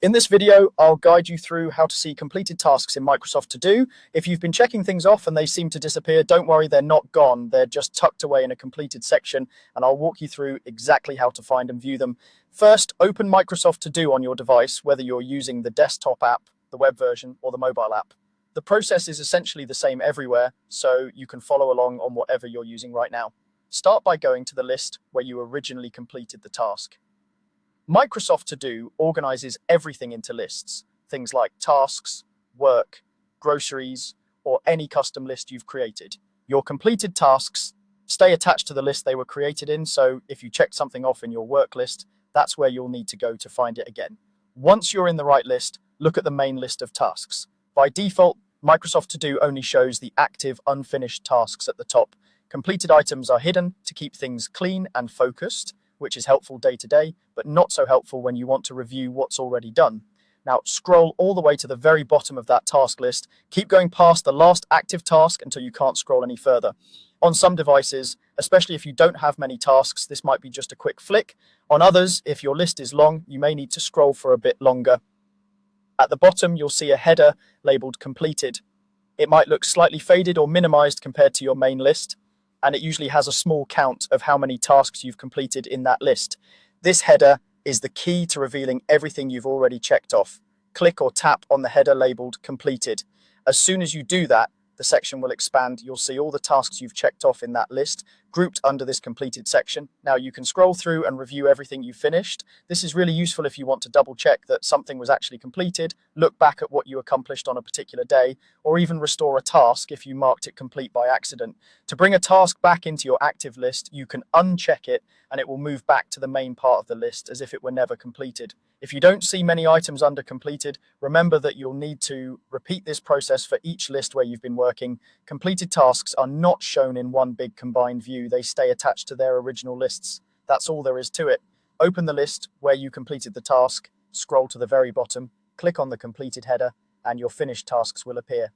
In this video, I'll guide you through how to see completed tasks in Microsoft To Do. If you've been checking things off and they seem to disappear, don't worry, they're not gone. They're just tucked away in a completed section, and I'll walk you through exactly how to find and view them. First, open Microsoft To Do on your device, whether you're using the desktop app, the web version, or the mobile app. The process is essentially the same everywhere, so you can follow along on whatever you're using right now. Start by going to the list where you originally completed the task. Microsoft To Do organizes everything into lists, things like tasks, work, groceries, or any custom list you've created. Your completed tasks stay attached to the list they were created in, so if you checked something off in your work list, that's where you'll need to go to find it again. Once you're in the right list, look at the main list of tasks. By default, Microsoft To Do only shows the active, unfinished tasks at the top. Completed items are hidden to keep things clean and focused, which is helpful day to day, but not so helpful when you want to review what's already done. Now, scroll all the way to the very bottom of that task list. Keep going past the last active task until you can't scroll any further. On some devices, especially if you don't have many tasks, this might be just a quick flick. On others, if your list is long, you may need to scroll for a bit longer. At the bottom, you'll see a header labeled completed. It might look slightly faded or minimized compared to your main list, and it usually has a small count of how many tasks you've completed in that list. This header is the key to revealing everything you've already checked off. Click or tap on the header labeled completed. As soon as you do that, the section will expand. You'll see all the tasks you've checked off in that list grouped under this completed section. Now you can scroll through and review everything you finished. This is really useful if you want to double check that something was actually completed, look back at what you accomplished on a particular day, or even restore a task if you marked it complete by accident. To bring a task back into your active list, you can uncheck it and it will move back to the main part of the list as if it were never completed. If you don't see many items under completed, remember that you'll need to repeat this process for each list where you've been working. Completed tasks are not shown in one big combined view. They stay attached to their original lists. That's all there is to it. Open the list where you completed the task, scroll to the very bottom, click on the completed header, and your finished tasks will appear.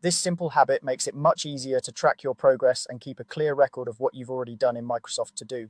This simple habit makes it much easier to track your progress and keep a clear record of what you've already done in Microsoft To Do.